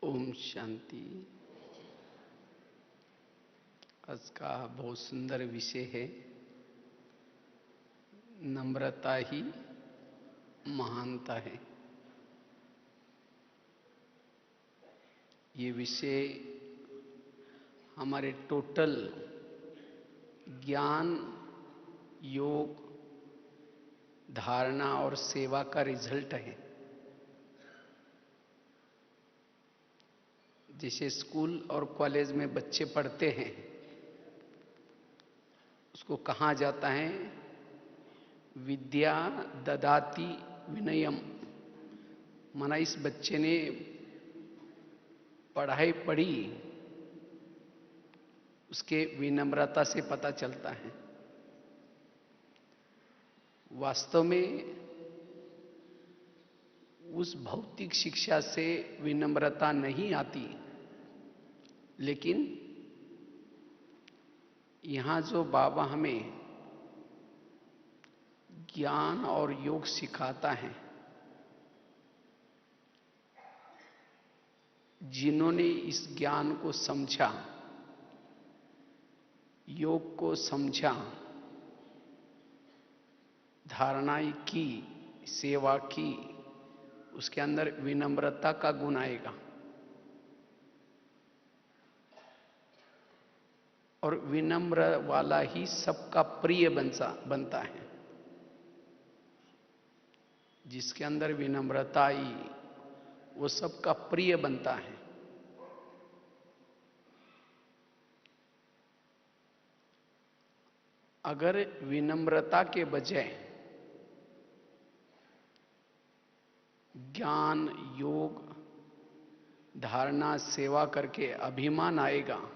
ओम शांति। आज का बहुत सुंदर विषय है, नम्रता ही महानता है। ये विषय हमारे टोटल ज्ञान, योग, धारणा और सेवा का रिजल्ट है। जैसे स्कूल और कॉलेज में बच्चे पढ़ते हैं, उसको कहा जाता है विद्या ददाति विनयम। माना इस बच्चे ने पढ़ाई पढ़ी, उसके विनम्रता से पता चलता है। वास्तव में उस भौतिक शिक्षा से विनम्रता नहीं आती, लेकिन यहाँ जो बाबा हमें ज्ञान और योग सिखाता है, जिन्होंने इस ज्ञान को समझा, योग को समझा, धारणाएं की, सेवा की, उसके अंदर विनम्रता का गुण आएगा। और विनम्र वाला ही सबका प्रिय बनता है। जिसके अंदर विनम्रता आई, वो सबका प्रिय बनता है। अगर विनम्रता के बजाय ज्ञान, योग, धारणा, सेवा करके अभिमान आएगा,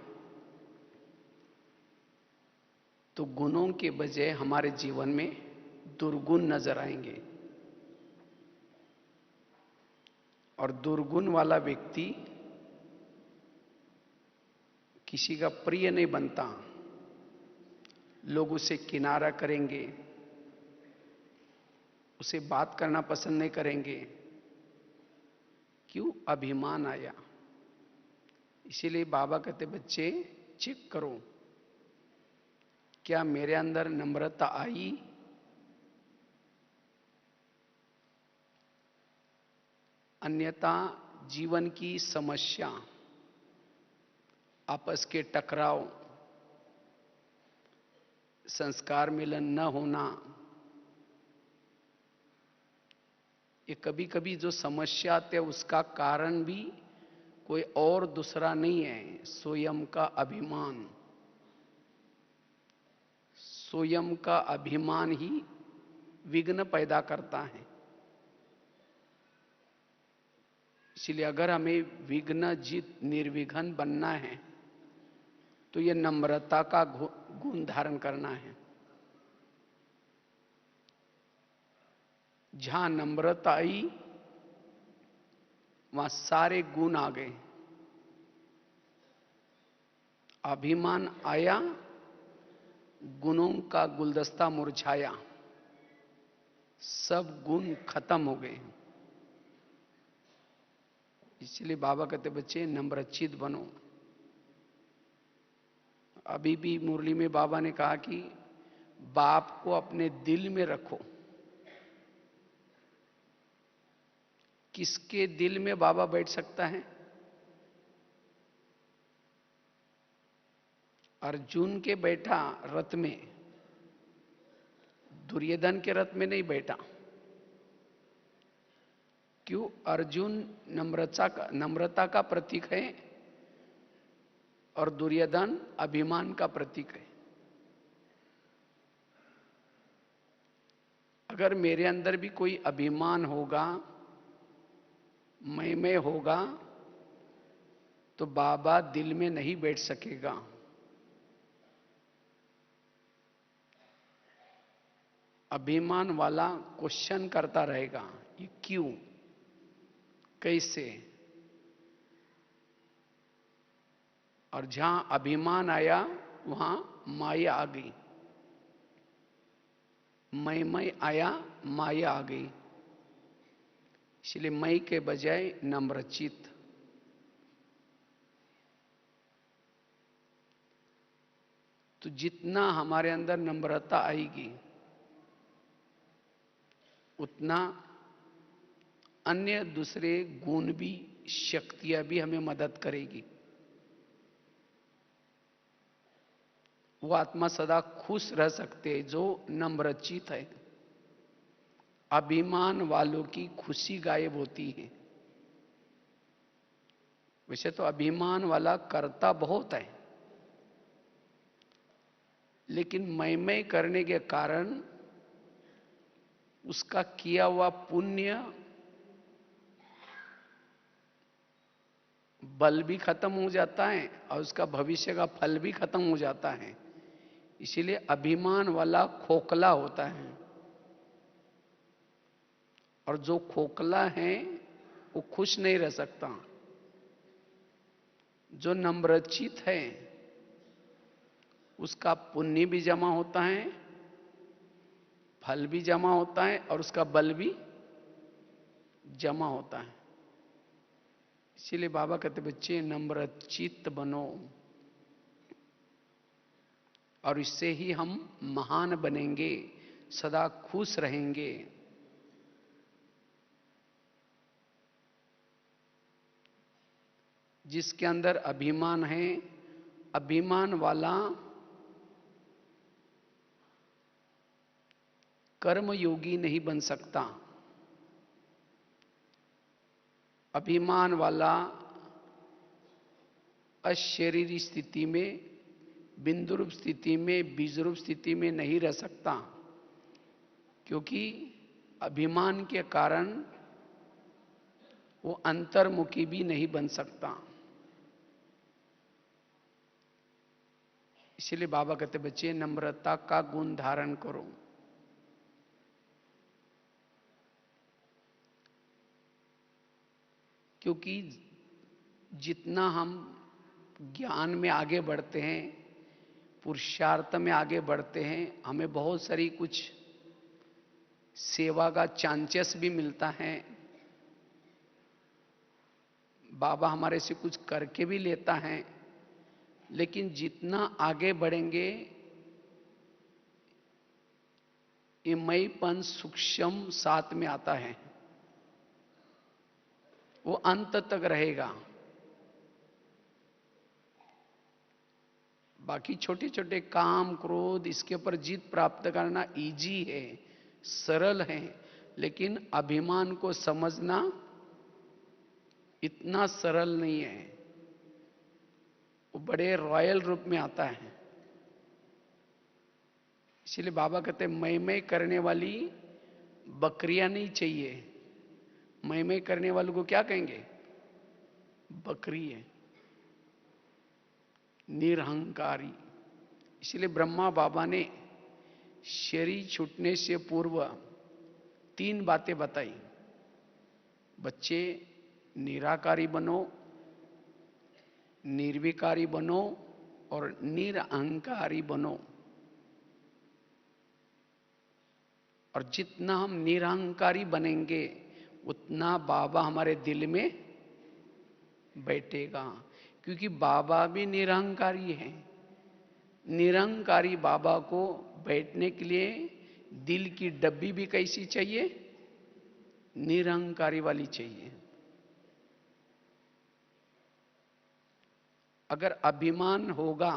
तो गुणों के बजाय हमारे जीवन में दुर्गुण नजर आएंगे। और दुर्गुण वाला व्यक्ति किसी का प्रिय नहीं बनता। लोग उसे किनारा करेंगे, उसे बात करना पसंद नहीं करेंगे। क्यों? अभिमान आया। इसीलिए बाबा कहते, बच्चे चेक करो, क्या मेरे अंदर नम्रता आई? अन्यथा जीवन की समस्या, आपस के टकराव, संस्कार मिलन न होना, ये कभी कभी जो समस्या आते है उसका कारण भी कोई और दूसरा नहीं है, स्वयं का अभिमान। स्वयं का अभिमान ही विघ्न पैदा करता है। इसलिए अगर हमें विघ्न जित निर्विघ्न बनना है, तो ये नम्रता का गुण धारण करना है। जहां नम्रता आई, वहां सारे गुण आ गए। अभिमान आया, गुणों का गुलदस्ता मुरझाया, सब गुण खत्म हो गए। इसलिए बाबा कहते, बच्चे नम्रचित बनो। अभी भी मुरली में बाबा ने कहा कि बाप को अपने दिल में रखो। किसके दिल में बाबा बैठ सकता है? अर्जुन के बैठा रथ में, दुर्योधन के रथ में नहीं बैठा। क्यों? अर्जुन नम्रता का प्रतीक है और दुर्योधन अभिमान का प्रतीक है। अगर मेरे अंदर भी कोई अभिमान होगा, मैं होगा, तो बाबा दिल में नहीं बैठ सकेगा। अभिमान वाला क्वेश्चन करता रहेगा, ये क्यों, कैसे? और जहां अभिमान आया, वहां माया आ गई। मैं आया, माया आ गई। इसलिए मैं के बजाय नम्रचित। तो जितना हमारे अंदर नम्रता आएगी उतना अन्य दूसरे गुण भी, शक्तियां भी हमें मदद करेगी। वो आत्मा सदा खुश रह सकते हैं जो नम्रचित है। अभिमान वालों की खुशी गायब होती है। वैसे तो अभिमान वाला करता बहुत है, लेकिन मैं करने के कारण उसका किया हुआ पुण्य बल भी खत्म हो जाता है और उसका भविष्य का फल भी खत्म हो जाता है। इसीलिए अभिमान वाला खोखला होता है, और जो खोखला है वो खुश नहीं रह सकता। जो नम्रचित है उसका पुण्य भी जमा होता है, फल भी जमा होता है और उसका बल भी जमा होता है। इसीलिए बाबा कहते बच्चे नम्रचित्त बनो, और इससे ही हम महान बनेंगे, सदा खुश रहेंगे। जिसके अंदर अभिमान है, अभिमान वाला कर्मयोगी नहीं बन सकता। अभिमान वाला अशरीरी स्थिति में, बिंदु रूप स्थिति में, बीज रूप स्थिति में नहीं रह सकता, क्योंकि अभिमान के कारण वो अंतर्मुखी भी नहीं बन सकता। इसलिए बाबा कहते बच्चे नम्रता का गुण धारण करो। क्योंकि जितना हम ज्ञान में आगे बढ़ते हैं, पुरुषार्थ में आगे बढ़ते हैं, हमें बहुत सारी कुछ सेवा का चांसेस भी मिलता है। बाबा हमारे से कुछ करके भी लेता है, लेकिन जितना आगे बढ़ेंगे ये मैंपन सूक्ष्म साथ में आता है, वो अंत तक रहेगा। बाकी छोटे छोटे काम क्रोध इसके ऊपर जीत प्राप्त करना इजी है, सरल है, लेकिन अभिमान को समझना इतना सरल नहीं है। वो बड़े रॉयल रूप में आता है। इसलिए बाबा कहते हैं मैं करने वाली बकरियां नहीं चाहिए। मैं करने वालों को क्या कहेंगे? बकरी है, निरहंकारी। इसलिए ब्रह्मा बाबा ने शरीर छूटने से पूर्व 3 बातें बताई। बच्चे निराकारी बनो, निर्विकारी बनो और निरअहंकारी बनो। और जितना हम निरहंकारी बनेंगे उतना बाबा हमारे दिल में बैठेगा, क्योंकि बाबा भी निरहंकारी है। निरहंकारी बाबा को बैठने के लिए दिल की डब्बी भी कैसी चाहिए? निरहंकारी वाली चाहिए। अगर अभिमान होगा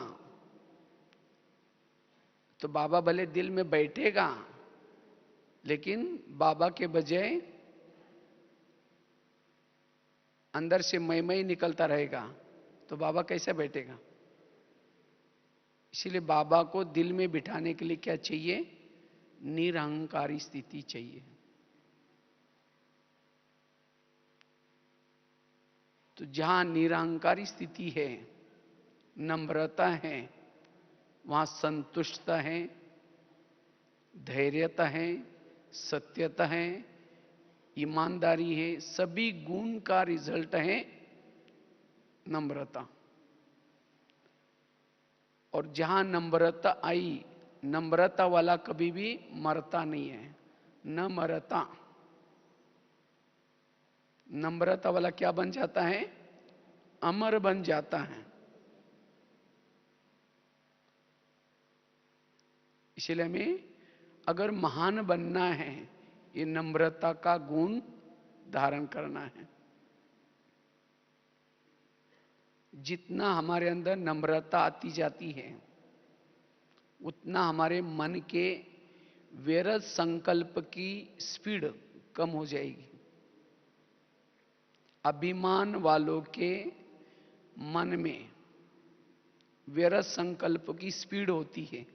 तो बाबा भले दिल में बैठेगा, लेकिन बाबा के बजाय अंदर से मैं निकलता रहेगा, तो बाबा कैसे बैठेगा? इसीलिए बाबा को दिल में बिठाने के लिए क्या चाहिए? निरहंकारी स्थिति चाहिए। तो जहां निरहंकारी स्थिति है, नम्रता है, वहां संतुष्टता है, धैर्यता है, सत्यता है, ईमानदारी है, सभी गुण का रिजल्ट है नम्रता। और जहां नम्रता आई, नम्रता वाला कभी भी मरता नहीं है। न मरता, नम्रता वाला क्या बन जाता है? अमर बन जाता है। इसलिए हमें अगर महान बनना है, ये नम्रता का गुण धारण करना है। जितना हमारे अंदर नम्रता आती जाती है, उतना हमारे मन के व्यर्थ संकल्प की स्पीड कम हो जाएगी। अभिमान वालों के मन में व्यर्थ संकल्प की स्पीड होती है।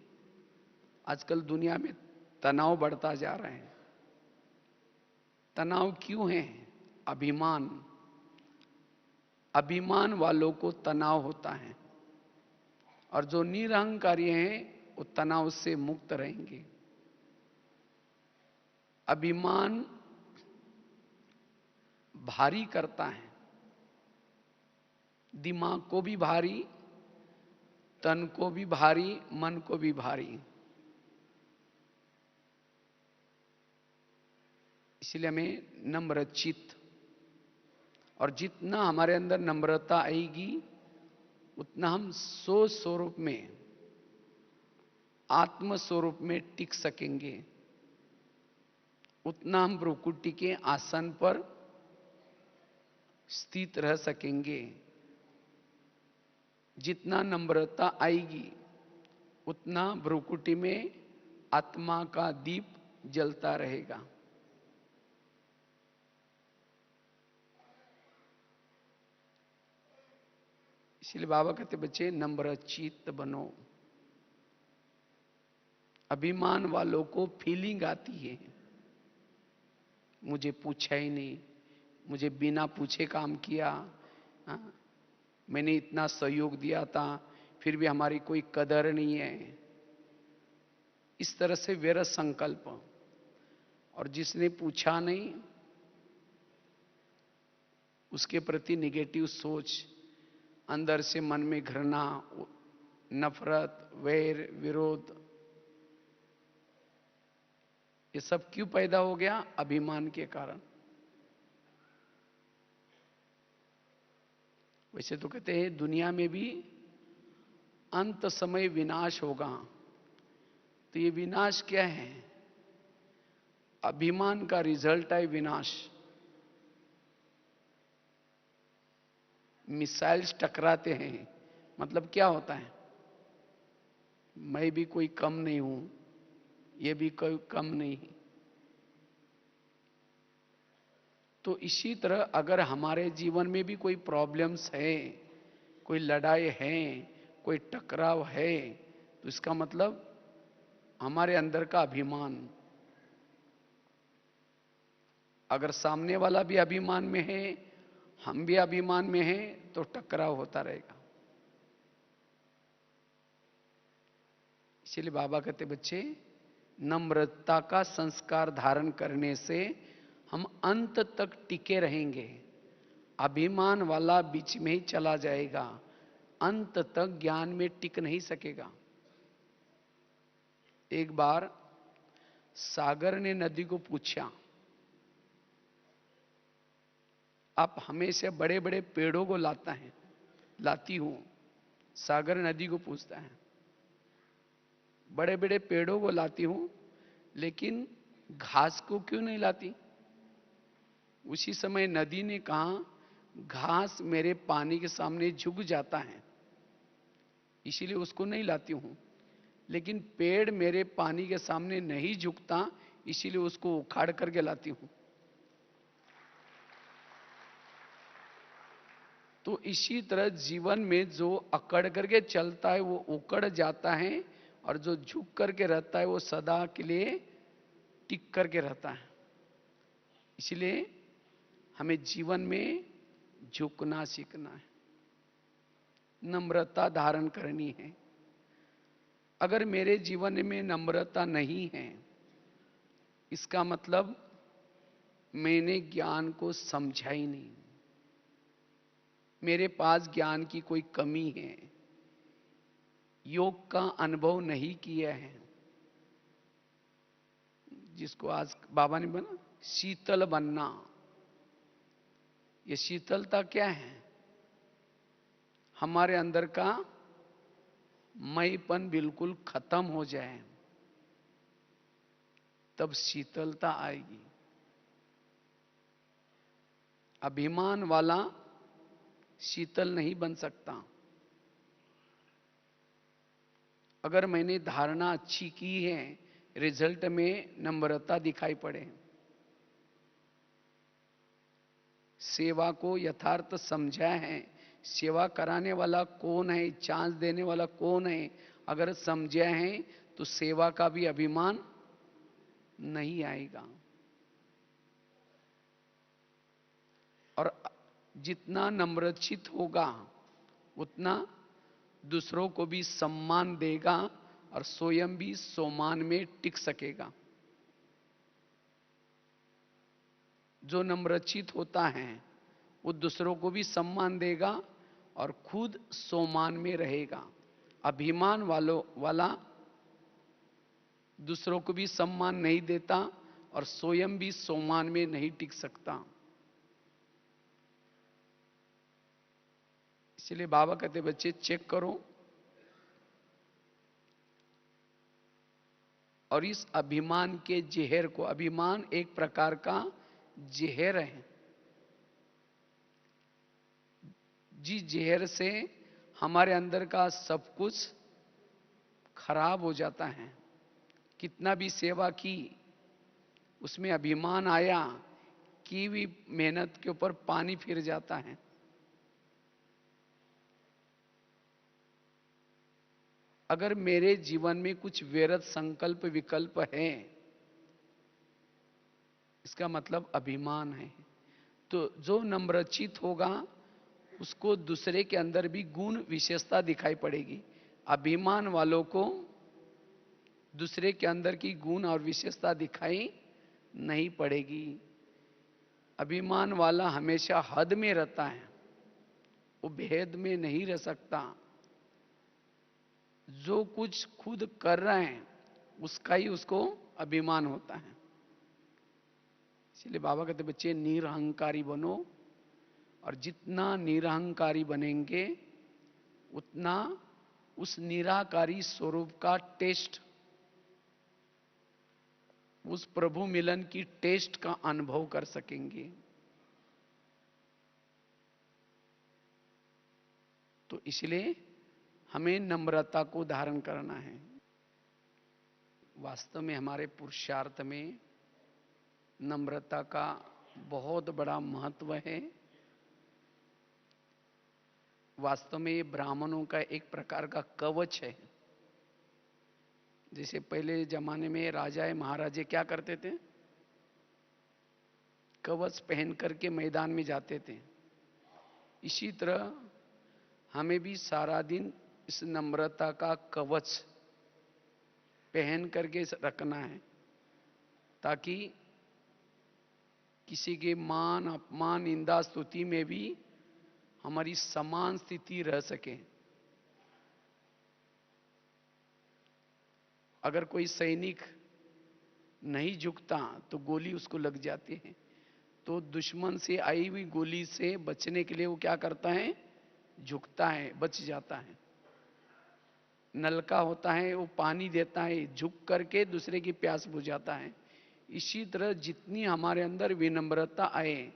आजकल दुनिया में तनाव बढ़ता जा रहा है। तनाव क्यों है? अभिमान। अभिमान वालों को तनाव होता है, और जो निरहंकारी हैं वो तनाव से मुक्त रहेंगे। अभिमान भारी करता है, दिमाग को भी भारी, तन को भी भारी, मन को भी भारी। इसलिए हमें नम्रचित्त, और जितना हमारे अंदर नम्रता आएगी उतना हम स्व स्वरूप में, आत्म स्वरूप में टिक सकेंगे। उतना हम भ्रुकुटी के आसन पर स्थित रह सकेंगे। जितना नम्रता आएगी उतना भ्रुकुटी में आत्मा का दीप जलता रहेगा। इसलिए बाबा कहते बच्चे नम्रचित्त बनो। अभिमान वालों को फीलिंग आती है, मुझे पूछा ही नहीं, मुझे बिना पूछे काम किया, हाँ? मैंने इतना सहयोग दिया था फिर भी हमारी कोई कदर नहीं है। इस तरह से व्यर्थ संकल्प। और जिसने पूछा नहीं उसके प्रति निगेटिव सोच, अंदर से मन में घृणा, नफरत, वैर, विरोध, ये सब क्यों पैदा हो गया? अभिमान के कारण। वैसे तो कहते हैं दुनिया में भी अंत समय विनाश होगा। तो ये विनाश क्या है? अभिमान का रिजल्ट है विनाश। मिसाइल्स टकराते हैं, मतलब क्या होता है? मैं भी कोई कम नहीं हूं, ये भी कोई कम नहीं। तो इसी तरह अगर हमारे जीवन में भी कोई प्रॉब्लम्स है, कोई लड़ाई है, कोई टकराव है, तो इसका मतलब हमारे अंदर का अभिमान। अगर सामने वाला भी अभिमान में है, हम भी अभिमान में हैं, तो टकराव होता रहेगा। इसलिए बाबा कहते बच्चे नम्रता का संस्कार धारण करने से हम अंत तक टिके रहेंगे। अभिमान वाला बीच में ही चला जाएगा, अंत तक ज्ञान में टिक नहीं सकेगा। एक बार सागर ने नदी को पूछा, आप हमेशा बड़े बड़े पेड़ों को लाती हूं। सागर नदी को पूछता है, बड़े बड़े पेड़ों को लाती हूं लेकिन घास को क्यों नहीं लाती? उसी समय नदी ने कहा, घास मेरे पानी के सामने झुक जाता है, इसीलिए उसको नहीं लाती हूं। लेकिन पेड़ मेरे पानी के सामने नहीं झुकता, इसीलिए उसको उखाड़ करके लाती हूं। तो इसी तरह जीवन में जो अकड़ करके चलता है वो उकड़ जाता है, और जो झुक करके रहता है वो सदा के लिए टिक करके रहता है। इसलिए हमें जीवन में झुकना सीखना है, नम्रता धारण करनी है। अगर मेरे जीवन में नम्रता नहीं है, इसका मतलब मैंने ज्ञान को समझा ही नहीं, मेरे पास ज्ञान की कोई कमी है, योग का अनुभव नहीं किया है। जिसको आज बाबा ने बोला शीतल बनना, ये शीतलता क्या है? हमारे अंदर का मैपन बिल्कुल खत्म हो जाए, तब शीतलता आएगी। अभिमान वाला शीतल नहीं बन सकता। अगर मैंने धारणा अच्छी की है, रिजल्ट में नम्रता दिखाई पड़े, सेवा को यथार्थ समझा है, सेवा कराने वाला कौन है, चांस देने वाला कौन है, अगर समझा है तो सेवा का भी अभिमान नहीं आएगा। और जितना नम्रचित होगा उतना दूसरों को भी सम्मान देगा और स्वयं भी सम्मान में टिक सकेगा। जो नम्रचित होता है वो दूसरों को भी सम्मान देगा और खुद सम्मान में रहेगा। अभिमान वाला दूसरों को भी सम्मान नहीं देता और स्वयं भी सम्मान में नहीं टिक सकता। इसलिए बाबा कहते बच्चे चेक करो, और इस अभिमान के जहर को, अभिमान एक प्रकार का जहर है, जिस जहर से हमारे अंदर का सब कुछ खराब हो जाता है। कितना भी सेवा की, उसमें अभिमान आया कि भी मेहनत के ऊपर पानी फिर जाता है। अगर मेरे जीवन में कुछ व्यर्थ संकल्प विकल्प है, इसका मतलब अभिमान है। तो जो नम्रचित होगा उसको दूसरे के अंदर भी गुण विशेषता दिखाई पड़ेगी। अभिमान वालों को दूसरे के अंदर की गुण और विशेषता दिखाई नहीं पड़ेगी। अभिमान वाला हमेशा हद में रहता है, वो भेद में नहीं रह सकता। जो कुछ खुद कर रहे हैं उसका ही उसको अभिमान होता है। इसलिए बाबा कहते बच्चे निरहंकारी बनो, और जितना निरहंकारी बनेंगे उतना उस निराकारी स्वरूप का टेस्ट, उस प्रभु मिलन की टेस्ट का अनुभव कर सकेंगे। तो इसलिए हमें नम्रता को धारण करना है। वास्तव में हमारे पुरुषार्थ में नम्रता का बहुत बड़ा महत्व है। वास्तव में ये ब्राह्मणों का एक प्रकार का कवच है। जैसे पहले जमाने में राजाए महाराजे क्या करते थे, कवच पहन करके मैदान में जाते थे। इसी तरह हमें भी सारा दिन इस नम्रता का कवच पहन करके रखना है, ताकि किसी के मान अपमान निंदा स्तुति में भी हमारी समान स्थिति रह सके। अगर कोई सैनिक नहीं झुकता तो गोली उसको लग जाती है, तो दुश्मन से आई हुई गोली से बचने के लिए वो क्या करता है, झुकता है, बच जाता है। नलका होता है, वो पानी देता है, झुक करके दूसरे की प्यास बुझाता है। इसी तरह जितनी हमारे अंदर विनम्रता आए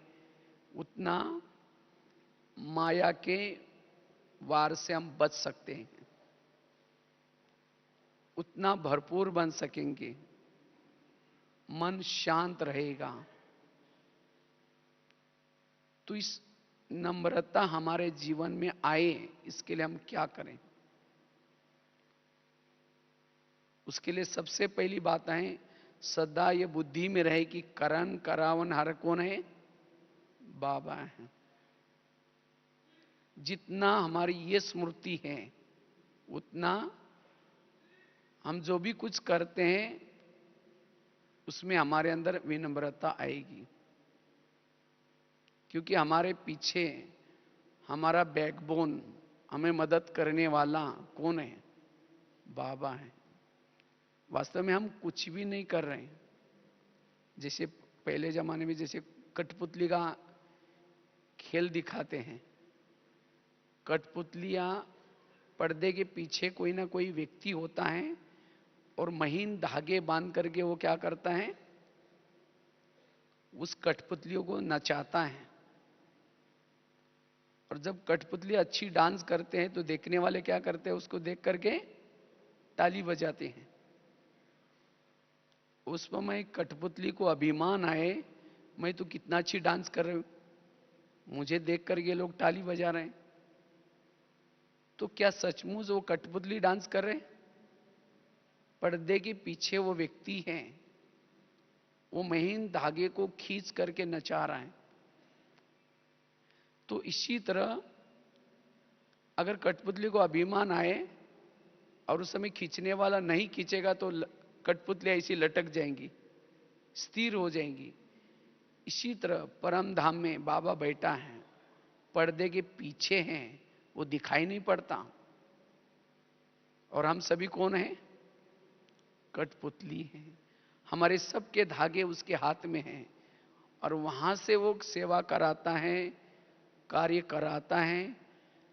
उतना माया के वार से हम बच सकते हैं, उतना भरपूर बन सकेंगे, मन शांत रहेगा। तो इस नम्रता हमारे जीवन में आए, इसके लिए हम क्या करें? उसके लिए सबसे पहली बात है, सदा ये बुद्धि में रहे कि करण करावन हर कौन है, बाबा है। जितना हमारी ये स्मृति है उतना हम जो भी कुछ करते हैं उसमें हमारे अंदर विनम्रता आएगी। क्योंकि हमारे पीछे हमारा बैकबोन, हमें मदद करने वाला कौन है, बाबा है। वास्तव में हम कुछ भी नहीं कर रहे हैं। जैसे पहले जमाने में जैसे कठपुतली का खेल दिखाते हैं, कठपुतलियां पर्दे के पीछे कोई ना कोई व्यक्ति होता है और महीन धागे बांध करके वो क्या करता है, उस कठपुतलियों को नचाता है। और जब कठपुतली अच्छी डांस करते हैं तो देखने वाले क्या करते हैं, उसको देख करके ताली बजाते हैं। उस समय कठपुतली को अभिमान आए, मैं तो कितना अच्छी डांस कर रही हूं, मुझे देख कर ये लोग ताली बजा रहे हैं। तो क्या सचमुच वो कठपुतली डांस कर रहे हैं? पर्दे के पीछे वो व्यक्ति है, वो महीन धागे को खींच करके नचा रहा है। तो इसी तरह अगर कठपुतली को अभिमान आए और उस समय खींचने वाला नहीं खींचेगा तो कठपुतलियां ऐसी लटक जाएंगी, स्थिर हो जाएंगी। इसी तरह परम धाम में बाबा बैठा है, पर्दे के पीछे हैं, वो दिखाई नहीं पड़ता। और हम सभी कौन हैं? कठपुतली हैं। हमारे सबके धागे उसके हाथ में हैं और वहां से वो सेवा कराता है, कार्य कराता है।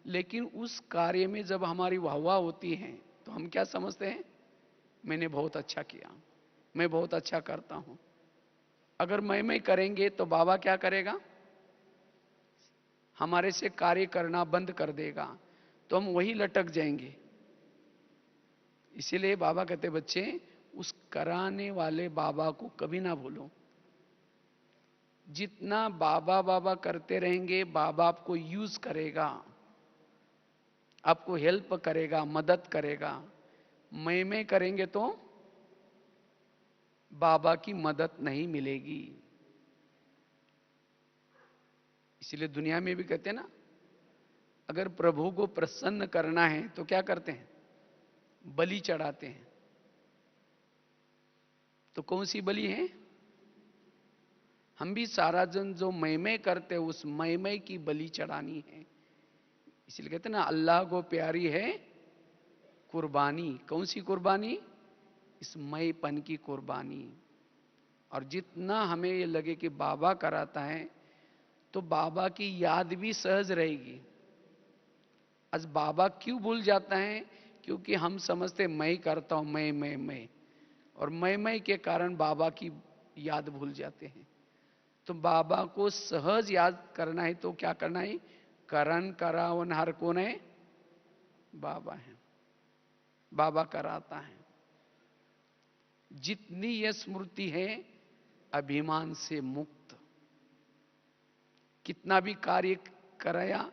लेकिन उस कार्य में जब हमारी वाहवाह होती है तो हम क्या समझते हैं, मैंने बहुत अच्छा किया, मैं बहुत अच्छा करता हूं। अगर मैं करेंगे तो बाबा क्या करेगा, हमारे से कार्य करना बंद कर देगा, तो हम वही लटक जाएंगे। इसीलिए बाबा कहते, बच्चे उस कराने वाले बाबा को कभी ना भूलो। जितना बाबा बाबा करते रहेंगे, बाबा आपको यूज करेगा, आपको हेल्प करेगा, मदद करेगा। मैं करेंगे तो बाबा की मदद नहीं मिलेगी। इसलिए दुनिया में भी कहते हैं ना, अगर प्रभु को प्रसन्न करना है तो क्या करते हैं, बलि चढ़ाते हैं। तो कौन सी बलि है? हम भी सारा जन जो मैं करते हैं, उस मैं की बलि चढ़ानी है। इसलिए कहते हैं ना, अल्लाह को प्यारी है कुर्बानी। कौन सी कुर्बानी? इस मैंपन की कुर्बानी। और जितना हमें ये लगे कि बाबा कराता है तो बाबा की याद भी सहज रहेगी। आज बाबा क्यों भूल जाता है? क्योंकि हम समझते मैं करता हूं, मैं और मैं के कारण बाबा की याद भूल जाते हैं। तो बाबा को सहज याद करना है तो क्या करना है? करण करावनहार कौन है? बाबा है। बाबा कराता है। जितनी यह स्मृति है, अभिमान से मुक्त। कितना भी कार्य कराया,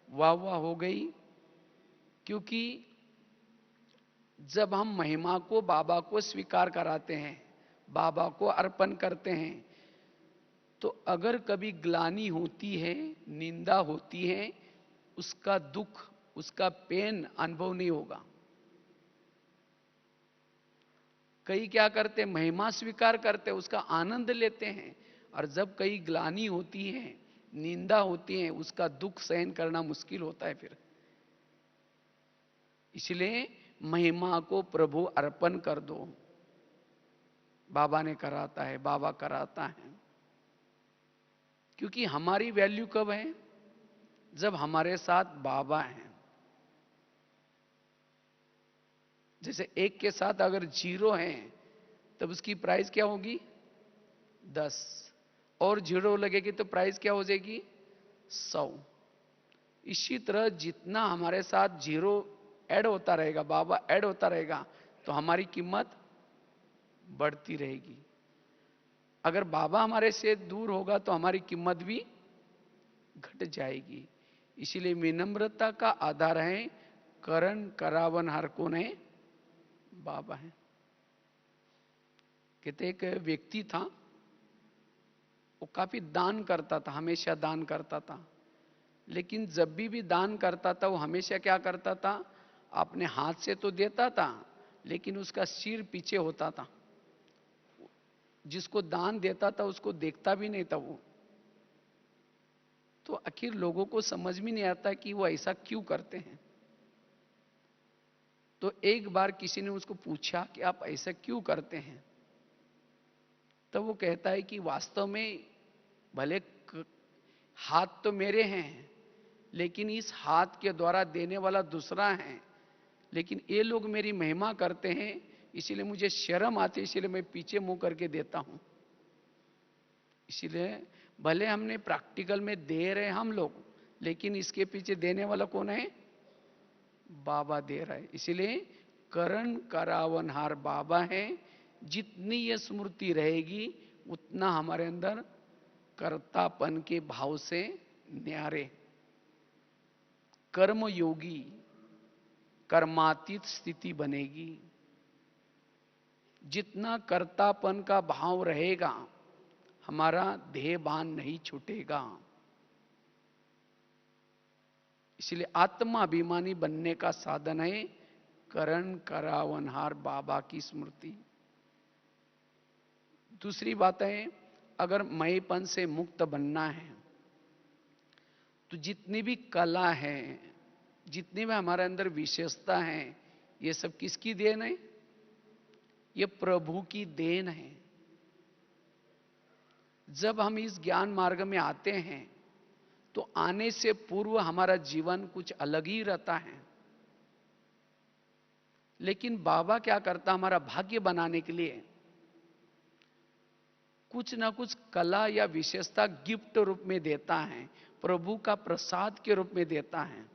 वाह वाह हो गई। क्योंकि जब हम महिमा को बाबा को स्वीकार कराते हैं, बाबा को अर्पण करते हैं, तो अगर कभी ग्लानि होती है, निंदा होती है, उसका दुख, उसका पेन अनुभव नहीं होगा। कई क्या करते, महिमा स्वीकार करते, उसका आनंद लेते हैं। और जब कई ग्लानि होती है, निंदा होती है, उसका दुख सहन करना मुश्किल होता है फिर। इसलिए महिमा को प्रभु अर्पण कर दो। बाबा ने कराता है, बाबा कराता है। क्योंकि हमारी वैल्यू कब है? जब हमारे साथ बाबा हैं। जैसे एक के साथ अगर 0 है तब उसकी प्राइस क्या होगी? 10। और 0 लगेगी तो प्राइस क्या हो जाएगी? 100। इसी तरह जितना हमारे साथ 0 ऐड होता रहेगा, बाबा ऐड होता रहेगा, तो हमारी कीमत बढ़ती रहेगी। अगर बाबा हमारे से दूर होगा तो हमारी कीमत भी घट जाएगी। इसीलिए विनम्रता का आधार है करण करावनहार कौन है? बाबा है। कहते एक व्यक्ति था, वो काफी दान करता था, हमेशा दान करता था। लेकिन जब भी दान करता था, वो हमेशा क्या करता था, अपने हाथ से तो देता था, लेकिन उसका सिर पीछे होता था। जिसको दान देता था उसको देखता भी नहीं था वो। तो आखिर लोगों को समझ में नहीं आता कि वो ऐसा क्यों करते हैं। तो एक बार किसी ने उसको पूछा कि आप ऐसा क्यों करते हैं? तब वो कहता है कि वास्तव में भले हाथ तो मेरे हैं, लेकिन इस हाथ के द्वारा देने वाला दूसरा है। लेकिन ये लोग मेरी महिमा करते हैं इसीलिए मुझे शर्म आती है, इसीलिए मैं पीछे मुंह करके देता हूं। इसीलिए भले हमने प्रैक्टिकल में दे रहे हम लोग, लेकिन इसके पीछे देने वाला कौन है? बाबा दे रहा है। इसीलिए करण करावनहार बाबा है। जितनी ये स्मृति रहेगी उतना हमारे अंदर कर्तापन के भाव से न्यारे, कर्म योगी, कर्मातीत स्थिति बनेगी। जितना कर्तापन का भाव रहेगा हमारा ध्येयभान नहीं छूटेगा। इसलिए आत्माभिमानी बनने का साधन है करण करावनहार बाबा की स्मृति। दूसरी बात है, अगर मैंपन से मुक्त बनना है तो जितनी भी कला है, जितनी भी हमारे अंदर विशेषता है, ये सब किसकी देन है? ये प्रभु की देन है। जब हम इस ज्ञान मार्ग में आते हैं तो आने से पूर्व हमारा जीवन कुछ अलग ही रहता है, लेकिन बाबा क्या करता, हमारा भाग्य बनाने के लिए कुछ ना कुछ कला या विशेषता गिफ्ट रूप में देता है, प्रभु का प्रसाद के रूप में देता है।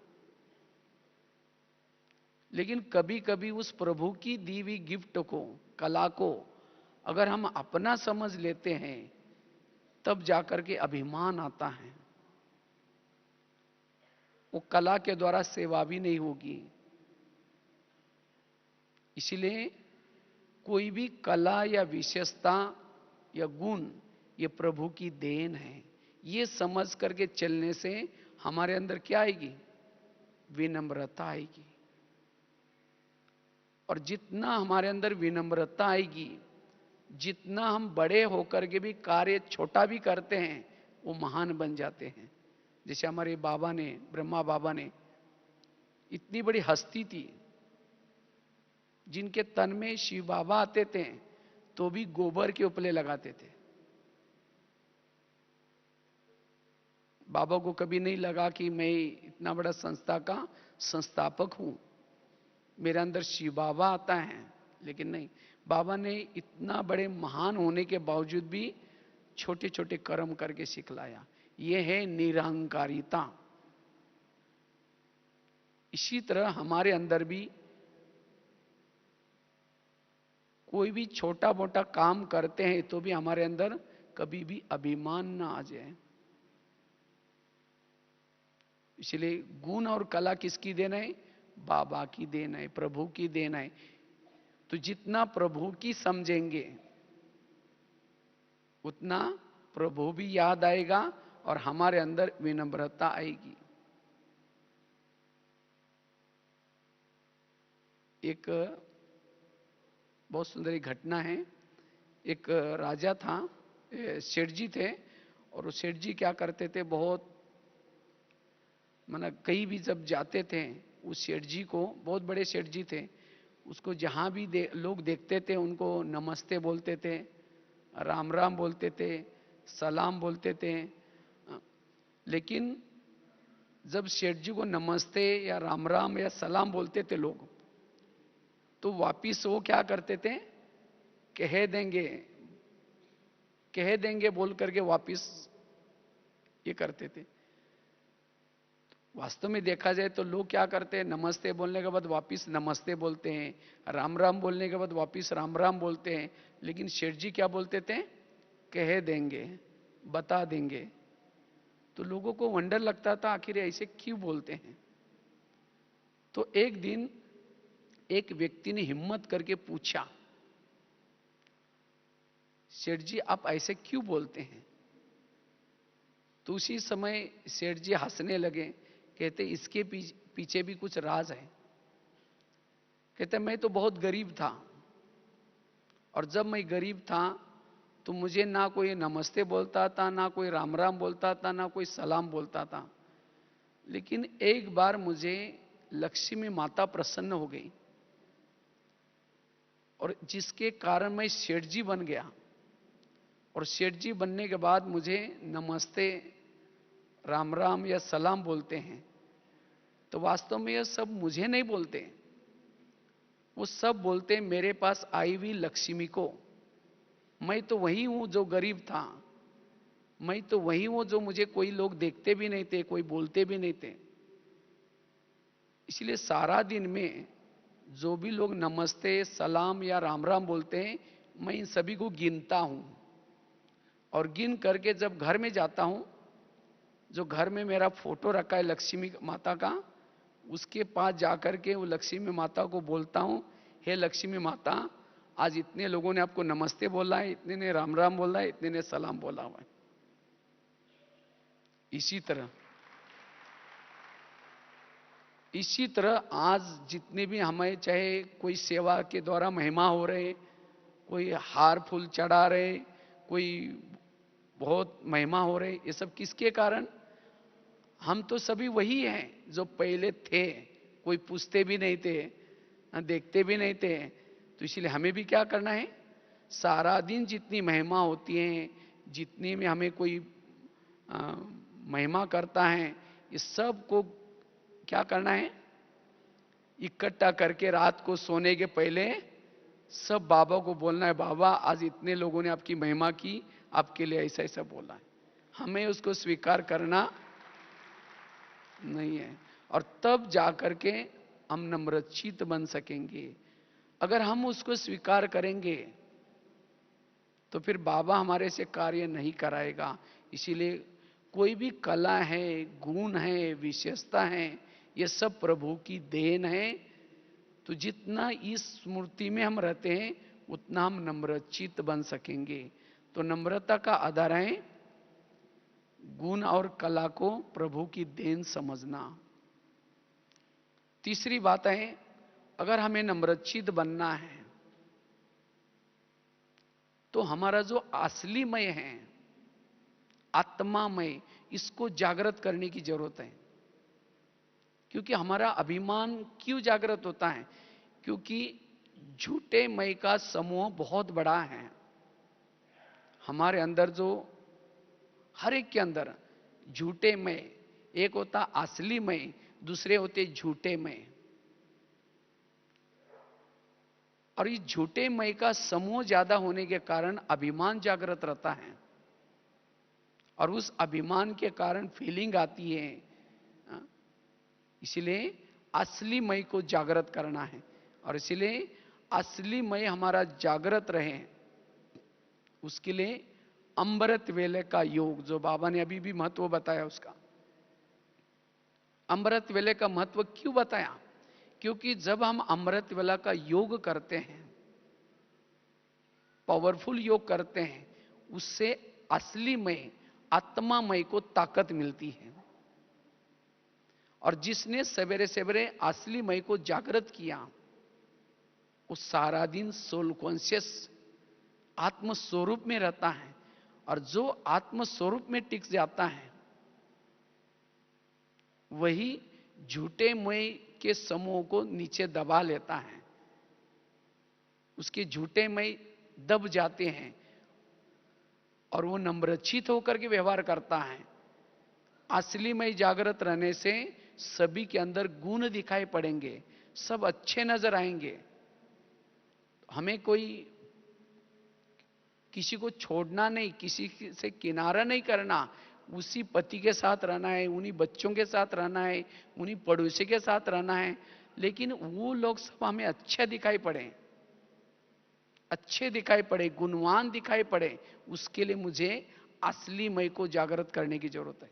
लेकिन कभी कभी उस प्रभु की दी हुई गिफ्ट को, कला को अगर हम अपना समझ लेते हैं तब जाकर के अभिमान आता है। वो कला के द्वारा सेवा भी नहीं होगी। इसलिए कोई भी कला या विशेषता या गुण ये प्रभु की देन है। ये समझ करके चलने से हमारे अंदर क्या आएगी? विनम्रता आएगी। और जितना हमारे अंदर विनम्रता आएगी, जितना हम बड़े होकर के भी कार्य छोटा भी करते हैं वो महान बन जाते हैं। जैसे हमारे बाबा ने, ब्रह्मा बाबा ने, इतनी बड़ी हस्ती थी, जिनके तन में शिव बाबा आते थे तो भी गोबर के उपले लगाते थे। बाबा को कभी नहीं लगा कि मैं इतना बड़ा संस्था का संस्थापक हूं, मेरे अंदर शिव बाबा आता है। लेकिन नहीं, बाबा ने इतना बड़े महान होने के बावजूद भी छोटे छोटे कर्म करके सिखलाया। यह है निरहंकारिता। इसी तरह हमारे अंदर भी कोई भी छोटा मोटा काम करते हैं तो भी हमारे अंदर कभी भी अभिमान ना आ जाए। इसलिए गुण और कला किसकी देन है? बाबा की देन है, प्रभु की देन है। तो जितना प्रभु की समझेंगे उतना प्रभु भी याद आएगा और हमारे अंदर विनम्रता आएगी। एक बहुत सुंदर घटना है। एक राजा था, सेठ जी थे, और उस सेठ जी क्या करते थे, बहुत कहीं भी जब जाते थे उस सेठ जी को, बहुत बड़े सेठ जी थे, उसको जहां भी लोग देखते थे उनको नमस्ते बोलते थे, राम राम बोलते थे, सलाम बोलते थे। लेकिन जब सेठ जी को नमस्ते या राम राम या सलाम बोलते थे लोग, तो वापिस वो क्या करते थे, कह देंगे बोल करके वापिस ये करते थे। वास्तव में देखा जाए तो लोग क्या करते हैं, नमस्ते बोलने के बाद वापिस नमस्ते बोलते हैं, राम राम बोलने के बाद वापिस राम राम बोलते हैं। लेकिन शेठ जी क्या बोलते थे, कह देंगे, बता देंगे। तो लोगों को वंडर लगता था आखिर ऐसे क्यों बोलते हैं। तो एक दिन एक व्यक्ति ने हिम्मत करके पूछा, सेठ जी आप ऐसे क्यों बोलते हैं। तो उसी समय सेठ जी हंसने लगे, कहते इसके पीछे भी कुछ राज है। कहते मैं तो बहुत गरीब था, और जब मैं गरीब था तो मुझे ना कोई नमस्ते बोलता था, ना कोई राम राम बोलता था, ना कोई सलाम बोलता था। लेकिन एक बार मुझे लक्ष्मी माता प्रसन्न हो गई, और जिसके कारण मैं सेठ जी बन गया। और सेठ जी बनने के बाद मुझे नमस्ते, राम राम या सलाम बोलते हैं। तो वास्तव में यह सब मुझे नहीं बोलते, वो सब बोलते हैं मेरे पास आई हुई लक्ष्मी को, मैं तो वही हूं जो गरीब था, मैं तो वही हूं जो मुझे कोई लोग देखते भी नहीं थे, कोई बोलते भी नहीं थे। इसलिए सारा दिन में जो भी लोग नमस्ते, सलाम या राम राम बोलते हैं, मैं इन सभी को गिनता हूं। और गिन करके जब घर में जाता हूं, जो घर में मेरा फोटो रखा है लक्ष्मी माता का, उसके पास जाकर के वो लक्ष्मी माता को बोलता हूं, हे लक्ष्मी माता, आज इतने लोगों ने आपको नमस्ते बोला है, इतने ने राम राम बोला है, इतने ने सलाम बोला हुआ है। इसी तरह आज जितने भी हमें चाहे कोई सेवा के द्वारा महिमा हो रहे, कोई हार फूल चढ़ा रहे, कोई बहुत महिमा हो रहे, ये सब किसके कारण? हम तो सभी वही हैं जो पहले थे, कोई पूछते भी नहीं थे, देखते भी नहीं थे। तो इसलिए हमें भी क्या करना है, सारा दिन जितनी महिमा होती है, जितनी में हमें कोई महिमा करता है, ये सब को क्या करना है, इकट्ठा करके रात को सोने के पहले सब बाबा को बोलना है, बाबा आज इतने लोगों ने आपकी महिमा की, आपके लिए ऐसा ऐसा बोला है। हमें उसको स्वीकार करना नहीं है, और तब जाकर के हम नम्रचित बन सकेंगे। अगर हम उसको स्वीकार करेंगे तो फिर बाबा हमारे से कार्य नहीं कराएगा। इसीलिए कोई भी कला है, गुण है, विशेषता है, ये सब प्रभु की देन है। तो जितना इस स्मृति में हम रहते हैं, उतना हम नम्रचित बन सकेंगे। तो नम्रता का आधार है गुण और कला को प्रभु की देन समझना। तीसरी बात है, अगर हमें नम्रचित बनना है तो हमारा जो असली मैं है, आत्मामय, इसको जागृत करने की जरूरत है। क्योंकि हमारा अभिमान क्यों जागृत होता है? क्योंकि झूठे मैं का समूह बहुत बड़ा है हमारे अंदर। जो हर एक के अंदर झूठे मैं, एक होता असली मैं, दूसरे होते झूठे मैं। और इस झूठे मैं का समूह ज्यादा होने के कारण अभिमान जागृत रहता है, और उस अभिमान के कारण फीलिंग आती है। इसलिए असली मय को जागृत करना है, और इसलिए असली मय हमारा जागृत रहे, उसके लिए अमृत वेले का योग, जो बाबा ने अभी भी महत्व बताया उसका। अमृत वेले का महत्व क्यों बताया? क्योंकि जब हम अमृत वेला का योग करते हैं, पावरफुल योग करते हैं, उससे असली मय, आत्मामय को ताकत मिलती है। और जिसने सवेरे सवेरे असली मय को जागृत किया, वो सारा दिन सोल कॉन्शियस आत्म स्वरूप में रहता है। और जो आत्म स्वरूप में टिक जाता है, वही झूठे मय के समूह को नीचे दबा लेता है। उसके झूठे मय दब जाते हैं और वो नम्रचित होकर के व्यवहार करता है। असली मय जागृत रहने से सभी के अंदर गुण दिखाई पड़ेंगे, सब अच्छे नजर आएंगे। हमें कोई किसी को छोड़ना नहीं, किसी से किनारा नहीं करना, उसी पति के साथ रहना है, उन्हीं बच्चों के साथ रहना है, उन्हीं पड़ोसी के साथ रहना है। लेकिन वो लोग सब हमें अच्छे दिखाई पड़े, अच्छे दिखाई पड़े, गुणवान दिखाई पड़े, उसके लिए मुझे असली मय को जागृत करने की जरूरत है।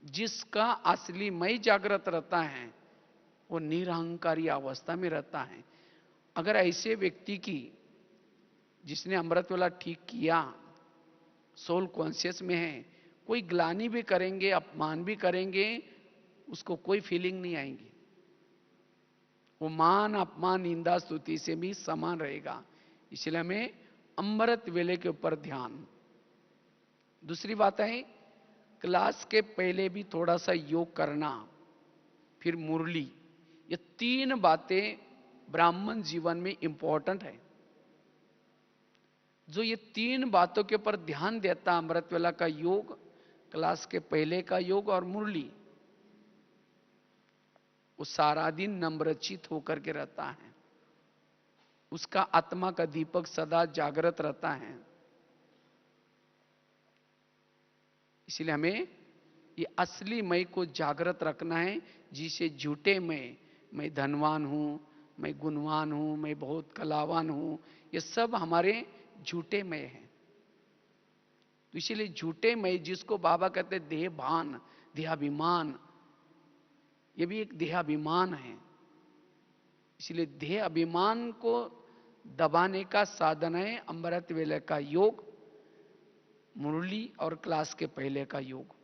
जिसका असली मय जागृत रहता है, वो निरहंकारी अवस्था में रहता है। अगर ऐसे व्यक्ति की, जिसने अमृत वाला ठीक किया, सोल कॉन्शियस में है, कोई ग्लानि भी करेंगे, अपमान भी करेंगे, उसको कोई फीलिंग नहीं आएगी। वो मान अपमान निंदा स्तुति से भी समान रहेगा। इसलिए हमें अमृत वेले के ऊपर ध्यान। दूसरी बात है, क्लास के पहले भी थोड़ा सा योग करना, फिर मुरली। ये तीन बातें ब्राह्मण जीवन में इंपॉर्टेंट है। जो ये तीन बातों के ऊपर ध्यान देता, अमृत वेला का योग, क्लास के पहले का योग और मुरली, वो सारा दिन नम्रचित होकर के रहता है, उसका आत्मा का दीपक सदा जागृत रहता है। इसलिए हमें ये असली मैं को जागृत रखना है, जिसे झूठे मैं धनवान हूं, मैं गुणवान हूं, मैं बहुत कलावान हूं, ये सब हमारे झूठे मैं हैं। तो इसीलिए झूठे मैं जिसको बाबा कहते देह भान, देहाभिमान, ये भी एक देहाभिमान है। इसलिए देह अभिमान को दबाने का साधन है अमृत वेले का योग, मुरली और क्लास के पहले का योग,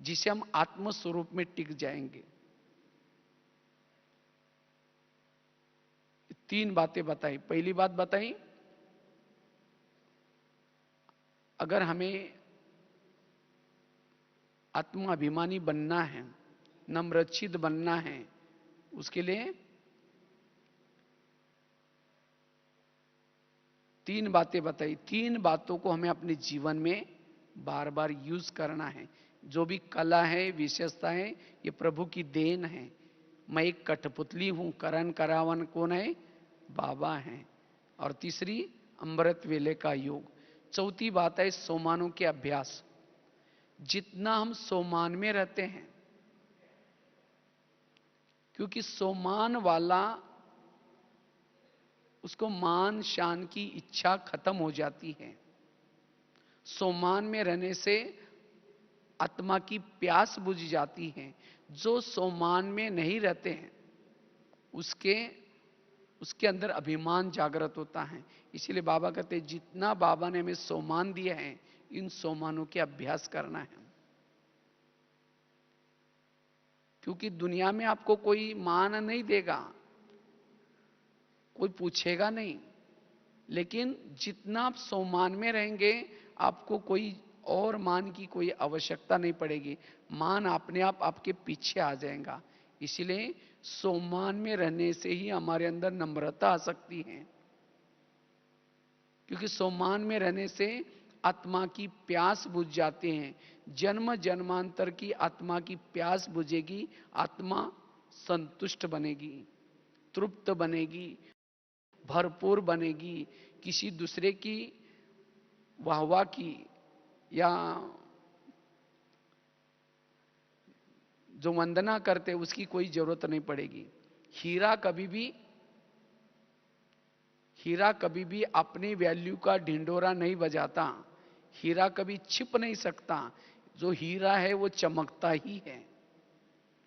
जिसे हम आत्म स्वरूप में टिक जाएंगे। तीन बातें बताई। पहली बात बताई, अगर हमें आत्माभिमानी बनना है, नम्रचित बनना है, उसके लिए तीन बातें बताई। तीन बातों को हमें अपने जीवन में बार बार यूज करना है। जो भी कला है, विशेषता है, ये प्रभु की देन है। मैं एक कठपुतली हूं, करण करावन कौन है? बाबा हैं। और तीसरी अमृत वेले का योग। चौथी बात है सोमानों के अभ्यास। जितना हम सोमान में रहते हैं, क्योंकि सोमान वाला उसको मान शान की इच्छा खत्म हो जाती है। सोमान में रहने से आत्मा की प्यास बुझ जाती है। जो सोमान में नहीं रहते हैं उसके अंदर अभिमान जागृत होता है। इसीलिए बाबा कहते हैं जितना बाबा ने हमें सोमान दिया है, इन सोमानों के अभ्यास करना है। क्योंकि दुनिया में आपको कोई मान नहीं देगा, कोई पूछेगा नहीं, लेकिन जितना आप सोमान में रहेंगे आपको कोई और मान की कोई आवश्यकता नहीं पड़ेगी। मान अपने आप आपके पीछे आ जाएगा। इसलिए सोमान में रहने से ही हमारे अंदर नम्रता आ सकती है। क्योंकि सोमान में रहने से आत्मा की प्यास बुझ जाते हैं। जन्म जन्मांतर की आत्मा की प्यास बुझेगी, आत्मा संतुष्ट बनेगी, तृप्त बनेगी, भरपूर बनेगी। किसी दूसरे की वाहवाह की या जो वंदना करते उसकी कोई जरूरत नहीं पड़ेगी। हीरा कभी भी अपनी वैल्यू का ढिंडोरा नहीं बजाता। हीरा कभी छिप नहीं सकता। जो हीरा है वो चमकता ही है,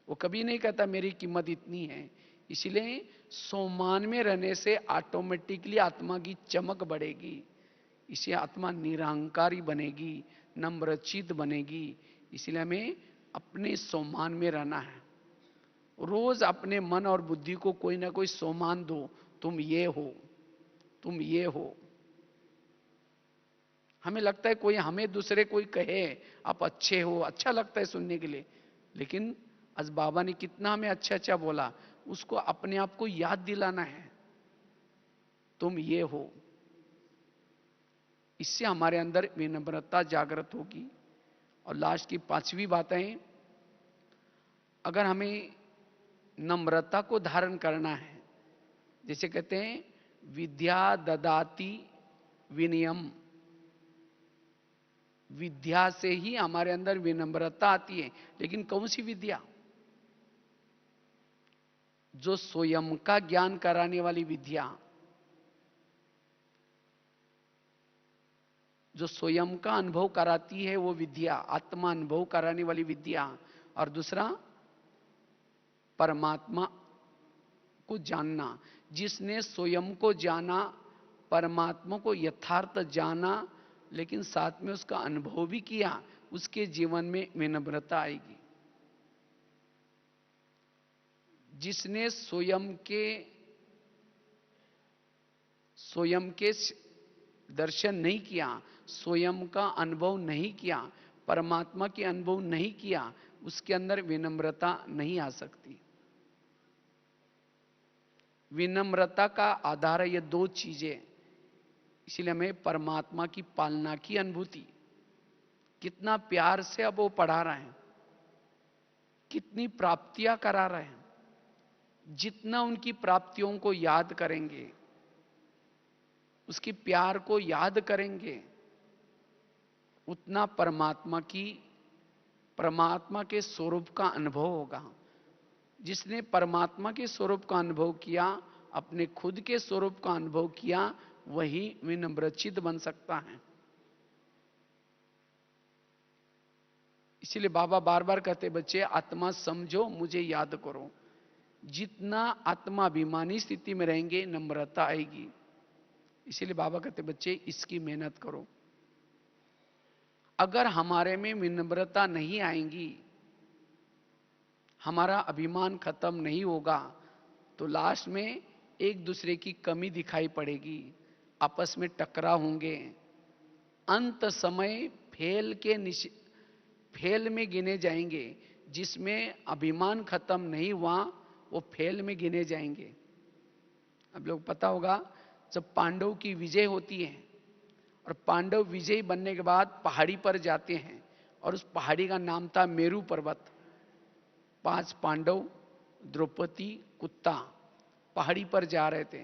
वो कभी नहीं कहता मेरी कीमत इतनी है। इसलिए सोमान में रहने से ऑटोमेटिकली आत्मा की चमक बढ़ेगी। इससे आत्मा निरहंकारी बनेगी, नम्रचित बनेगी। इसलिए हमें अपने सोमान में रहना है। रोज अपने मन और बुद्धि को कोई ना कोई सोमान दो, तुम ये हो, तुम ये हो। हमें लगता है कोई हमें दूसरे कोई कहे आप अच्छे हो, अच्छा लगता है सुनने के लिए, लेकिन आज बाबा ने कितना हमें अच्छा अच्छा बोला, उसको अपने आप को याद दिलाना है, तुम ये हो। इससे हमारे अंदर विनम्रता जागृत होगी। और लास्ट की पांचवी बात है, अगर हमें नम्रता को धारण करना है, जैसे कहते हैं विद्या ददाति विनयम, विद्या से ही हमारे अंदर विनम्रता आती है। लेकिन कौन सी विद्या? जो स्वयं का ज्ञान कराने वाली विद्या, जो स्वयं का अनुभव कराती है वो विद्या, आत्मा अनुभव कराने वाली विद्या। और दूसरा परमात्मा को जानना। जिसने स्वयं को जाना, परमात्मा को यथार्थ जाना, लेकिन साथ में उसका अनुभव भी किया, उसके जीवन में विनम्रता आएगी। जिसने स्वयं के दर्शन नहीं किया, स्वयं का अनुभव नहीं किया, परमात्मा के अनुभव नहीं किया, उसके अंदर विनम्रता नहीं आ सकती। विनम्रता का आधार है ये दो चीजें। इसलिए हमें परमात्मा की पालना की अनुभूति, कितना प्यार से अब वो पढ़ा रहे हैं, कितनी प्राप्तियां करा रहे हैं, जितना उनकी प्राप्तियों को याद करेंगे, उसकी प्यार को याद करेंगे, उतना परमात्मा के स्वरूप का अनुभव होगा। जिसने परमात्मा के स्वरूप का अनुभव किया, अपने खुद के स्वरूप का अनुभव किया, वही विनम्रचित बन सकता है। इसीलिए बाबा बार बार कहते, बच्चे आत्मा समझो, मुझे याद करो। जितना आत्माभिमानी स्थिति में रहेंगे, नम्रता आएगी। इसीलिए बाबा कहते, बच्चे इसकी मेहनत करो। अगर हमारे में विनम्रता नहीं आएगी, हमारा अभिमान खत्म नहीं होगा, तो लास्ट में एक दूसरे की कमी दिखाई पड़ेगी, आपस में टकराव होंगे। अंत समय फेल में गिने जाएंगे। जिसमें अभिमान खत्म नहीं हुआ, वो फेल में गिने जाएंगे। अब लोग पता होगा, जब पांडव की विजय होती है और पांडव विजयी बनने के बाद पहाड़ी पर जाते हैं, और उस पहाड़ी का नाम था मेरू पर्वत। 5 पांडव, द्रौपदी, कुत्ता पहाड़ी पर जा रहे थे।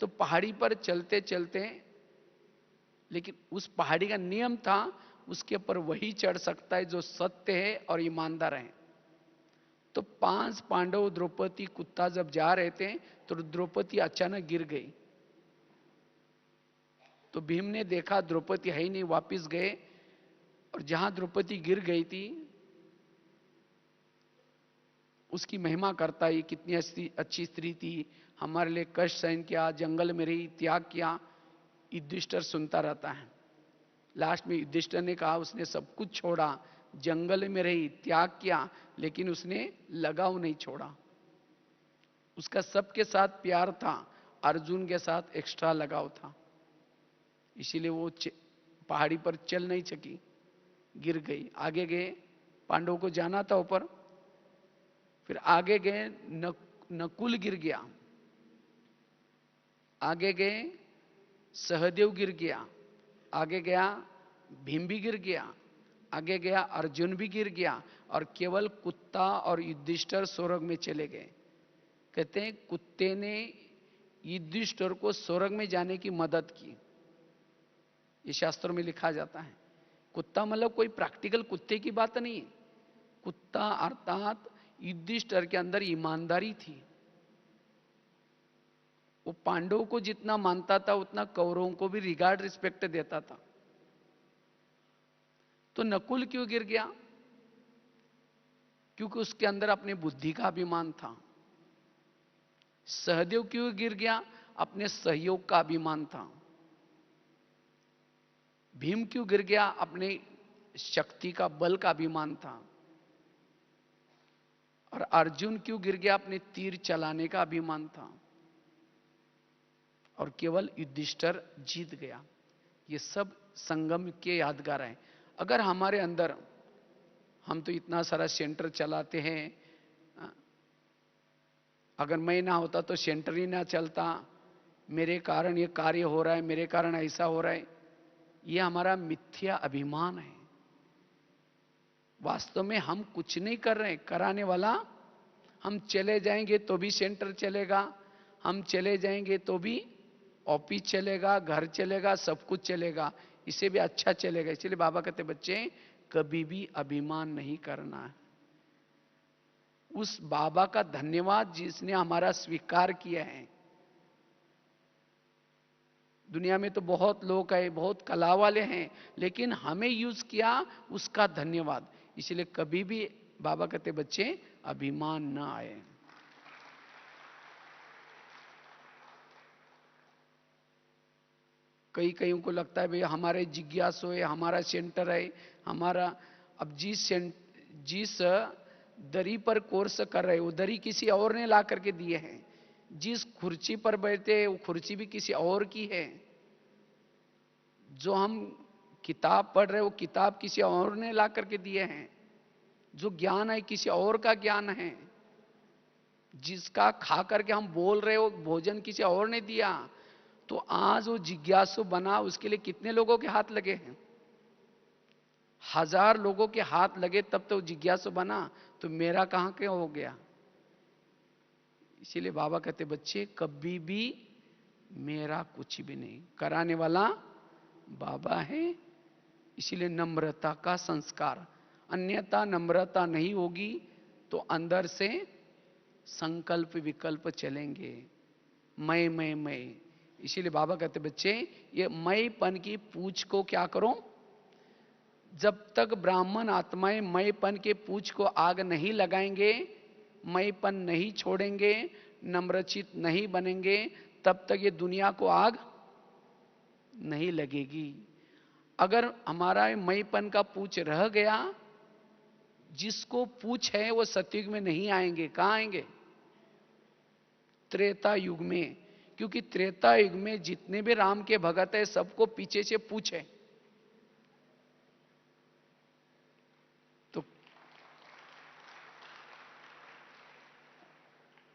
तो पहाड़ी पर चलते चलते, लेकिन उस पहाड़ी का नियम था, उसके ऊपर वही चढ़ सकता है जो सत्य है और ईमानदार है। तो 5 पांडव, द्रौपदी, कुत्ता जब जा रहे थे, तो द्रौपदी अचानक गिर गई। तो भीम ने देखा द्रौपदी है ही नहीं, वापस गए, और जहां द्रौपदी गिर गई थी, उसकी महिमा करता है, कितनी अच्छी स्त्री थी, हमारे लिए कष्ट सहन किया, जंगल में रही, त्याग किया। युधिष्ठिर सुनता रहता है। लास्ट में युधिष्ठिर ने कहा, उसने सब कुछ छोड़ा, जंगल में रही, त्याग किया, लेकिन उसने लगाव नहीं छोड़ा। उसका सबके साथ प्यार था, अर्जुन के साथ एक्स्ट्रा लगाव था। इसीलिए वो पहाड़ी पर चल नहीं सकी, गिर गई। आगे गए, पांडवों को जाना था ऊपर, फिर आगे गए, नकुल गिर गया। आगे गए, सहदेव गिर गया। आगे गया, भीम भी गिर गया। आगे गया, अर्जुन भी गिर गया, और केवल कुत्ता और युधिष्ठिर स्वर्ग में चले गए। कहते हैं कुत्ते ने युधिष्ठिर को स्वर्ग में जाने की मदद की। ये शास्त्रों में लिखा जाता है। कुत्ता मतलब कोई प्रैक्टिकल कुत्ते की बात नहीं है। कुत्ता अर्थात युधिष्ठिर के अंदर ईमानदारी थी। वो पांडवों को जितना मानता था, उतना कौरवों को भी रिगार्ड, रिस्पेक्ट देता था। तो नकुल क्यों गिर गया? क्योंकि उसके अंदर अपने बुद्धि का अभिमान था। सहदेव क्यों गिर गया? अपने सहयोग का अभिमान था। भीम क्यों गिर गया? अपने शक्ति का, बल का अभिमान था। और अर्जुन क्यों गिर गया? अपने तीर चलाने का अभिमान था। और केवल युधिष्ठिर जीत गया। ये सब संगम के यादगार हैं। अगर हमारे अंदर, हम तो इतना सारा सेंटर चलाते हैं, अगर मैं ना होता तो सेंटर ही ना चलता, मेरे कारण ये कार्य हो रहा है, मेरे कारण ऐसा हो रहा है, ये हमारा मिथ्या अभिमान है। वास्तव में हम कुछ नहीं कर रहे हैं, कराने वाला। हम चले जाएंगे तो भी सेंटर चलेगा, हम चले जाएंगे तो भी ऑफिस चलेगा, घर चलेगा, सब कुछ चलेगा, इसे भी अच्छा चलेगा। इसलिए बाबा कहते, बच्चे कभी भी अभिमान नहीं करना है। उस बाबा का धन्यवाद जिसने हमारा स्वीकार किया है। दुनिया में तो बहुत लोग हैं, बहुत कला वाले हैं, लेकिन हमें यूज किया, उसका धन्यवाद। इसलिए कभी भी बाबा कहते, बच्चे अभिमान ना आए। कईयों को लगता है भाई हमारे जिज्ञासु है, हमारा सेंटर है, हमारा। अब जिस दरी पर कोर्स कर रहे, वो दरी किसी और ने ला करके दिए हैं। जिस कुर्सी पर बैठे, वो कुर्सी भी किसी और की है। जो हम किताब पढ़ रहे, वो किताब किसी और ने ला करके दिए हैं। जो ज्ञान है, किसी और का ज्ञान है। जिसका खा करके हम बोल रहे हो, भोजन किसी और ने दिया। तो आज वो जिज्ञासु बना, उसके लिए कितने लोगों के हाथ लगे हैं? 1000 लोगों के हाथ लगे तब तो जिज्ञासु बना। तो मेरा कहां के हो गया? इसीलिए बाबा कहते बच्चे कभी भी मेरा कुछ भी नहीं, कराने वाला बाबा है। इसीलिए नम्रता का संस्कार, अन्यथा नम्रता नहीं होगी तो अंदर से संकल्प विकल्प चलेंगे, मैं। इसीलिए बाबा कहते बच्चे ये मैंपन की पूछ को क्या करो, जब तक ब्राह्मण आत्माएं मैंपन के पूछ को आग नहीं लगाएंगे, मैंपन नहीं छोड़ेंगे, नम्रचित नहीं बनेंगे, तब तक ये दुनिया को आग नहीं लगेगी। अगर हमारा मैंपन का पूछ रह गया, जिसको पूछ है वो सतयुग में नहीं आएंगे, कहां आएंगे? त्रेता युग में। क्योंकि त्रेता युग में जितने भी राम के भगत है सबको पीछे से पूछ है।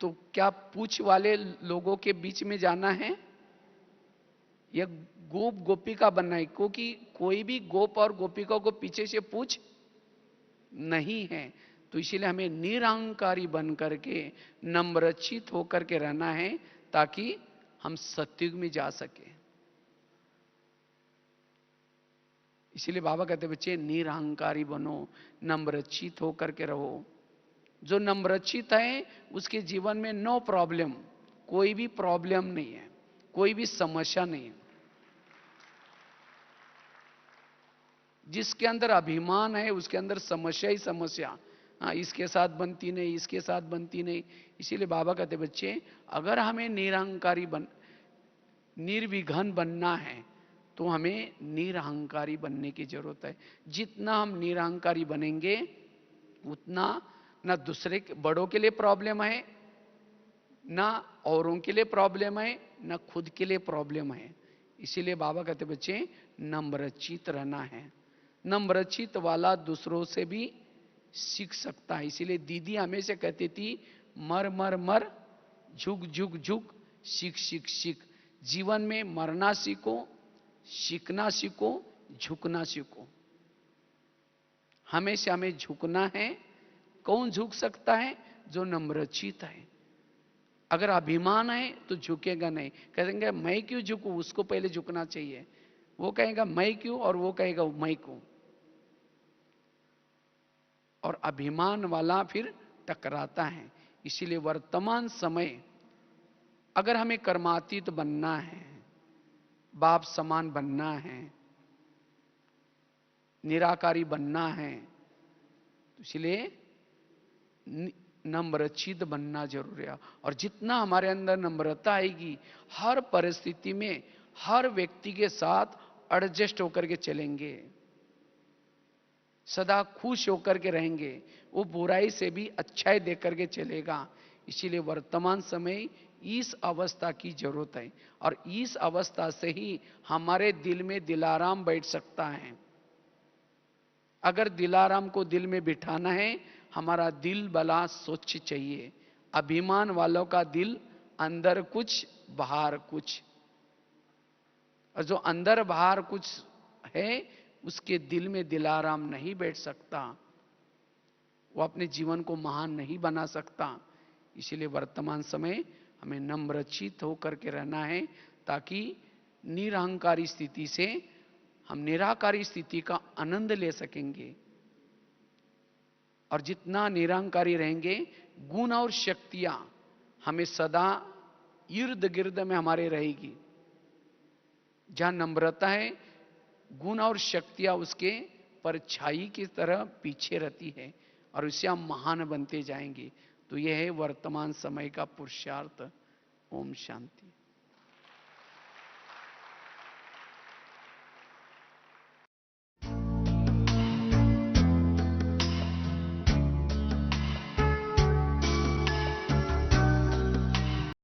तो क्या पूछ वाले लोगों के बीच में जाना है या गोप गोपिका बनना है? क्योंकि कोई भी गोप और गोपिका को पीछे से पूछ नहीं है। तो इसीलिए हमें निरहंकारी बन करके नम्रचित होकर के रहना है ताकि हम सतयुग में जा सके। इसीलिए बाबा कहते बच्चे निरहंकारी बनो, नम्रचित होकर के रहो। जो नम्रचित है उसके जीवन में नो प्रॉब्लम, कोई भी प्रॉब्लम नहीं है, कोई भी समस्या नहीं है। जिसके अंदर अभिमान है उसके अंदर समस्या ही समस्या। हाँ, इसके साथ बनती नहीं, इसके साथ बनती नहीं। इसीलिए बाबा कहते बच्चे अगर हमें निरहंकारी निर्विघ्न बनना है तो हमें निरहंकारी बनने की जरूरत है। जितना हम निरहंकारी बनेंगे उतना ना दूसरे बड़ों के लिए प्रॉब्लम है, ना औरों के लिए प्रॉब्लम है, ना खुद के लिए प्रॉब्लम है। इसीलिए बाबा कहते बच्चे नम्रचित रहना है। नम्रचित वाला दूसरों से भी सीख सकता है। इसीलिए दीदी हमेशा कहती थी मर मर मर, झुक झुक झुक, सीख सीख सीख। जीवन में मरना सीखो, सीखना सीखो, झुकना सीखो। हमेशा हमें झुकना है। कौन झुक सकता है? जो नम्रचित है। अगर अभिमान है तो झुकेगा नहीं, कहेंगे मैं क्यों झुकूं, उसको पहले झुकना चाहिए। वो कहेगा मैं क्यों और वो कहेगा मैं क्यों। और अभिमान वाला फिर टकराता है। इसीलिए वर्तमान समय अगर हमें कर्मातीत बनना है, बाप समान बनना है, निराकारी बनना है, तो इसलिए नम्रचित बनना जरूरी है। और जितना हमारे अंदर नम्रता आएगी, हर परिस्थिति में हर व्यक्ति के साथ एडजस्ट होकर के चलेंगे, सदा खुश होकर के रहेंगे, वो बुराई से भी अच्छाई देख करके चलेगा। इसीलिए वर्तमान समय इस अवस्था की जरूरत है। और इस अवस्था से ही हमारे दिल में दिलाराम बैठ सकता है। अगर दिलाराम को दिल में बिठाना है, हमारा दिल भला स्वच्छ चाहिए। अभिमान वालों का दिल अंदर कुछ बाहर कुछ, और जो अंदर बाहर कुछ है उसके दिल में दिलाराम नहीं बैठ सकता, वो अपने जीवन को महान नहीं बना सकता। इसीलिए वर्तमान समय हमें नम्रचित होकर के रहना है ताकि निरहंकारी स्थिति से हम निराकारी स्थिति का आनंद ले सकेंगे। और जितना निरहंकारी रहेंगे, गुण और शक्तियां हमें सदा इर्द गिर्द में हमारे रहेगी। जहां नम्रता है, गुण और शक्तियां उसके परछाई की तरह पीछे रहती है और उससे हम महान बनते जाएंगे। तो यह है वर्तमान समय का पुरुषार्थ। ओम शांति।